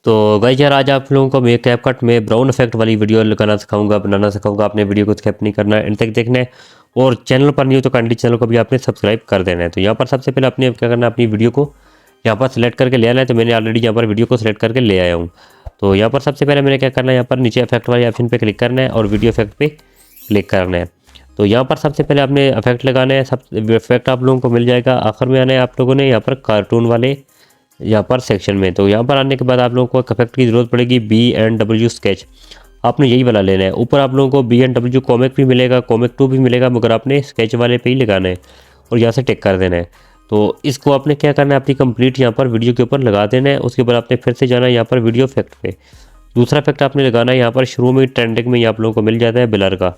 तो गाइस यार आज आप लोगों को मैं कैपकट में ब्राउन इफेक्ट वाली वीडियो लगाना सिखाऊंगा, बनाना सिखाऊंगा। आपने वीडियो को स्किप नहीं करना है, एंड तक देखना है। और चैनल पर नहीं हो तो काइंडली चैनल को भी आपने सब्सक्राइब कर देना है। तो यहाँ पर सबसे पहले आपने क्या करना है, अपनी वीडियो को यहाँ पर सेलेक्ट करके ले आना है। तो मैंने ऑलरेडी यहाँ पर वीडियो को सेलेक्ट करके ले आया हूँ। तो यहाँ पर सबसे पहले मैंने क्या करना है, यहाँ पर नीचे इफेक्ट वाले ऑप्शन पर क्लिक करना है और वीडियो इफेक्ट पर क्लिक करना है। तो यहाँ पर सबसे पहले आपने इफेक्ट लगाना है। सब इफेक्ट आप लोगों को मिल जाएगा। आखिर में आना है आप लोगों ने यहाँ पर कार्टून वाले यहाँ पर सेक्शन में। तो यहाँ पर आने के बाद आप लोगों को एक इफेक्ट की ज़रूरत पड़ेगी, B&W स्केच। आपने यही वाला लेना है। ऊपर आप लोगों को B&W कॉमिक भी मिलेगा, कॉमिक 2 भी मिलेगा, मगर आपने स्केच वाले पे ही लगाना है और यहाँ से टिक कर देना है। तो इसको आपने क्या करना है, अपनी कंप्लीट यहाँ पर वीडियो के ऊपर लगा देना है। उसके बाद आपने फिर से जाना है यहाँ पर वीडियो इफेक्ट पे। दूसरा इफेक्ट आपने लगाना है यहाँ पर शुरू में ट्रेंडिंग में आप लोगों को मिल जाता है ब्लर का।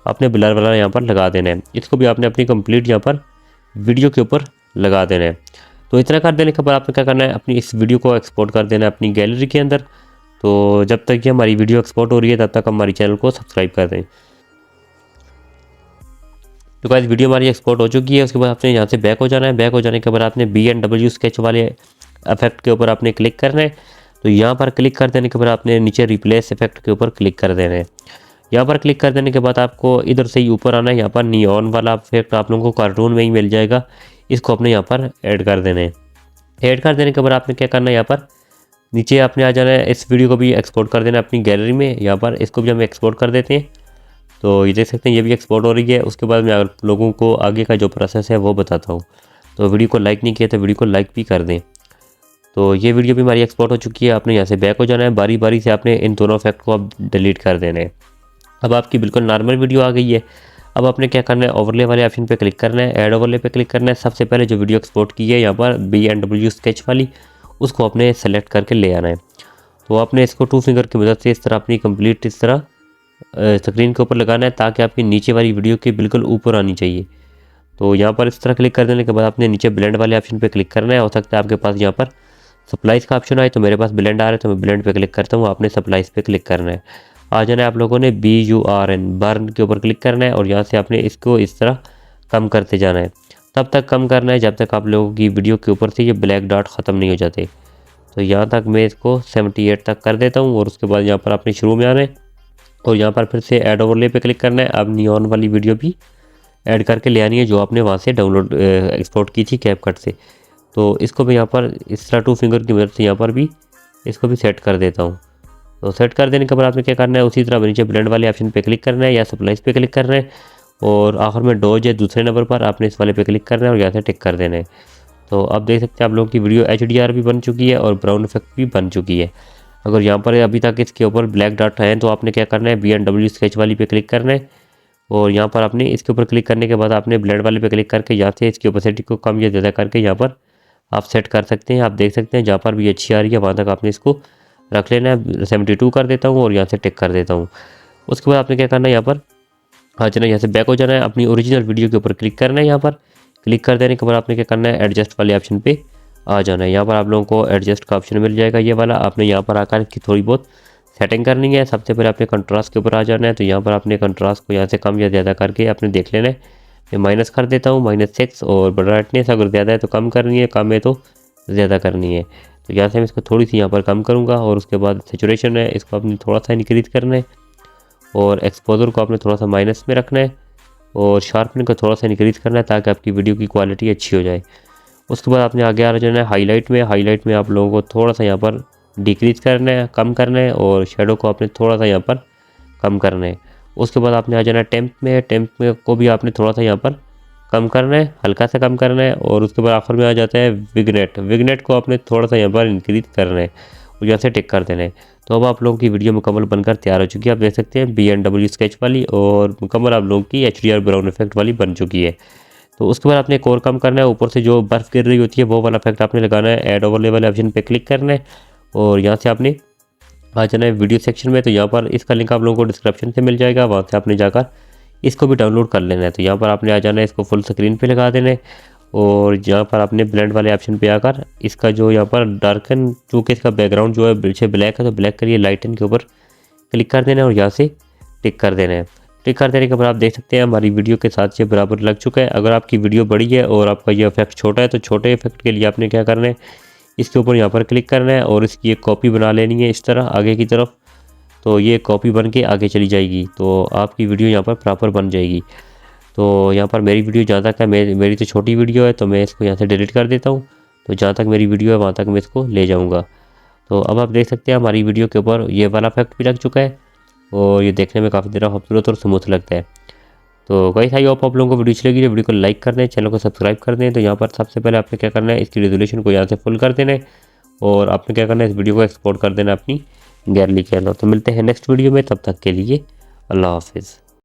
आपने ब्लर वाला यहाँ पर लगा देना है। इसको भी आपने अपनी कंप्लीट यहाँ पर वीडियो के ऊपर लगा देना है। तो इतना कर देने के बाद आपने क्या करना है, अपनी इस वीडियो को एक्सपोर्ट कर देना है अपनी गैलरी के अंदर। तो जब तक कि हमारी वीडियो एक्सपोर्ट हो रही है तब तक हमारी चैनल को सब्सक्राइब कर दें। तो गाइस वीडियो हमारी एक्सपोर्ट हो चुकी है। उसके बाद आपने यहाँ से बैक हो जाना है। बैक हो जाने के बाद आपने B&W स्केच वाले इफेक्ट के ऊपर आपने क्लिक करना है। तो यहाँ पर क्लिक कर देने के बाद आपने नीचे रिप्लेस इफेक्ट के ऊपर क्लिक कर देना है। यहाँ पर क्लिक कर देने के बाद आपको इधर से ही ऊपर आना है। यहाँ पर नियॉन वाला इफेक्ट आप लोगों को कार्टून में ही मिल जाएगा। इसको अपने यहाँ पर ऐड कर देना है। ऐड कर देने के बाद आपने क्या करना है, यहाँ पर नीचे आपने आ जाना है। इस वीडियो को भी एक्सपोर्ट कर देना अपनी गैलरी में। यहाँ पर इसको भी हम एक्सपोर्ट कर देते हैं। तो ये देख सकते हैं ये भी एक्सपोर्ट हो रही है। उसके बाद मैं आप लोगों को आगे का जो प्रोसेस है वो बताता हूँ। तो वीडियो को लाइक नहीं किया तो वीडियो को लाइक भी कर दें। तो ये वीडियो भी हमारी एक्सपोर्ट हो चुकी है। आपने यहाँ से बैक हो जाना है। बारी बारी से आपने इन दोनों इफेक्ट को अब डिलीट कर देना है। अब आपकी बिल्कुल नॉर्मल वीडियो आ गई है। अब आपने क्या करना है, ओवरले वाले ऑप्शन पे क्लिक करना है, ऐड ओवरले पे क्लिक करना है। सबसे पहले जो वीडियो एक्सपोर्ट की है यहाँ पर B&W स्केच वाली, उसको आपने सेलेक्ट करके ले आना है। तो आपने इसको 2 फिंगर की मदद से इस तरह अपनी कंप्लीट इस तरह स्क्रीन के ऊपर लगाना है, ताकि आपकी नीचे वाली वीडियो के बिल्कुल ऊपर आनी चाहिए। तो यहाँ पर इस तरह क्लिक कर देने के बाद आपने नीचे ब्लेंड वाले ऑप्शन पर क्लिक करना है। हो सकता है आपके पास यहाँ पर सप्लाइज का ऑप्शन आए, तो मेरे पास ब्लेंड आ रहा है तो मैं ब्लेंड पे क्लिक करता हूँ। आपने सप्लाइज पे क्लिक करना है। आ जाना है आप लोगों ने BURN बर्न के ऊपर क्लिक करना है और यहाँ से आपने इसको इस तरह कम करते जाना है। तब तक कम करना है जब तक आप लोगों की वीडियो के ऊपर से ये ब्लैक डॉट ख़त्म नहीं हो जाते। तो यहाँ तक मैं इसको 78 तक कर देता हूँ। और उसके बाद यहाँ पर आपने शुरू में आना है और यहाँ पर फिर से ऐड ओवरले पे क्लिक करना है। अब नियॉन वाली वीडियो भी ऐड करके ले आनी है जो आपने वहाँ से डाउनलोड एक्सपोर्ट की थी कैपकट से। तो इसको मैं यहाँ पर इस तरह 2 फिंगर की मदद से यहाँ पर भी इसको भी सेट कर देता हूँ। तो सेट कर देने के बाद आपने क्या करना है, उसी तरह नीचे ब्लेंड वाले ऑप्शन पे क्लिक करना है या सप्लाइज पे क्लिक करना है। और आखिर में डोज है दूसरे नंबर पर, आपने इस वाले पे क्लिक करना है और यहाँ से टिक कर देना है। तो अब देख सकते हैं आप लोगों की वीडियो HDR भी बन चुकी है और ब्राउन इफेक्ट भी बन चुकी है। अगर यहाँ पर अभी तक इसके ऊपर ब्लैक डॉट हैं तो आपने क्या करना है, B&W स्केच वाली पे क्लिक करना है। और यहाँ पर आपने इसके ऊपर क्लिक करने के बाद आपने ब्लेंड वाले पे क्लिक करके यहाँ से इसकी ओपेसिटी को कम या ज़्यादा करके यहाँ पर आप सेट कर सकते हैं। आप देख सकते हैं जहाँ पर भी अच्छी आ रही है वहाँ तक आपने इसको रख लेना है। 72 कर देता हूँ और यहाँ से टिक कर देता हूँ। उसके बाद आपने क्या करना है, यहाँ पर आ जाना है, यहाँ से बैक हो जाना है। अपनी ओरिजिनल वीडियो के ऊपर क्लिक करना है। यहाँ पर क्लिक कर देने के बाद आपने क्या करना है, एडजस्ट वाले ऑप्शन पे आ जाना है। यहाँ पर आप लोगों को एडजस्ट का ऑप्शन मिल जाएगा ये वाला। आपने यहाँ पर आकर की थोड़ी बहुत सेटिंग करनी है। सबसे पहले आपने कंट्रास्ट के ऊपर आ जाना है। तो यहाँ पर आपने कंट्रास्ट को यहाँ से कम या ज़्यादा करके आपने देख लेना है। मैं माइनस कर देता हूँ, -6। और ब्राइटनेस अगर ज़्यादा है तो कम करनी है, कम है तो ज़्यादा करनी है। तो यहाँ से मैं इसको थोड़ी सी यहाँ पर कम करूँगा। और उसके बाद सैचुरेशन है, इसको आपने थोड़ा सा इंक्रीज करना है। और एक्सपोजर को आपने थोड़ा सा माइनस में रखना है। और शार्पनिंग को थोड़ा सा इंक्रीज करना है ताकि आपकी वीडियो की क्वालिटी अच्छी हो जाए। उसके बाद आपने आगे आ जाना है हाईलाइट में। हाईलाइट में आप लोगों को थोड़ा सा यहाँ पर डिक्रीज करना है, कम करना है। और शेडो को आपने थोड़ा सा यहाँ पर कम करना है। उसके बाद आपने आ जाना है टेम्प में। टेम्प में को भी आपने थोड़ा सा यहाँ पर कम करना है, हल्का सा कम करना है। और उसके बाद आखिर में आ जाता है विग्नेट। विग्नेट को आपने थोड़ा सा यहाँ पर इंक्रीज करना है और यहाँ से टिक कर देना है। तो अब आप लोगों की वीडियो मुकम्मल बनकर तैयार हो चुकी है। आप देख सकते हैं B&W स्केच वाली और मुकम्मल आप लोगों की HDR ब्राउन इफेक्ट वाली बन चुकी है। तो उसके बाद आपने एक और कम करना है, ऊपर से जो बर्फ़ गिर रही होती है वो वाला इफेक्ट आपने लगाना है। ऐड ओवरले वाले ऑप्शन पे क्लिक करना है और यहाँ से आपने आ जाना है वीडियो सेक्शन में। तो यहाँ पर इसका लिंक आप लोगों को डिस्क्रिप्शन से मिल जाएगा, वहाँ से आपने जाकर इसको भी डाउनलोड कर लेना है। तो यहाँ पर आपने आ जाना है, इसको फुल स्क्रीन पे लगा देना है। और यहाँ पर आपने ब्लेंड वाले ऑप्शन पे आकर इसका जो यहाँ पर डार्कन, चूँकि इसका बैकग्राउंड जो है पीछे ब्लैक है तो ब्लैक करिए, लाइटन के ऊपर क्लिक कर देना है और यहाँ से टिक कर देना है। टिक कर देने के बाद आप देख सकते हैं हमारी वीडियो के साथ ये बराबर लग चुका है। अगर आपकी वीडियो बड़ी है और आपका ये इफेक्ट छोटा है तो छोटे इफेक्ट के लिए आपने क्या करना है, इसके ऊपर यहाँ पर क्लिक करना है और इसकी एक कॉपी बना लेनी है इस तरह आगे की तरफ। तो ये कॉपी बन के आगे चली जाएगी, तो आपकी वीडियो यहाँ पर प्रॉपर बन जाएगी। तो यहाँ पर मेरी वीडियो जहाँ तक है, मेरी तो छोटी वीडियो है, तो मैं इसको यहाँ से डिलीट कर देता हूँ। तो जहाँ तक मेरी वीडियो है वहाँ तक मैं इसको ले जाऊँगा। तो अब आप देख सकते हैं हमारी वीडियो के ऊपर ये वाला इफेक्ट भी लग चुका है और ये देखने में काफ़ी ज़्यादा खूबसूरत और स्मूथ लगता है। तो गाइस आई होप आप लोगों को वीडियो अच्छी लगी, वीडियो को लाइक कर दें, चैनल को सब्सक्राइब कर दें। तो यहाँ पर सबसे पहले आपने क्या करना है, इसकी रेजोल्यूशन को यहाँ से फुल कर देना है और आपने क्या करना है, इस वीडियो को एक्सपोर्ट कर देना अपनी गैलरी के अंदर। तो मिलते हैं नेक्स्ट वीडियो में, तब तक के लिए अल्लाह हाफिज़।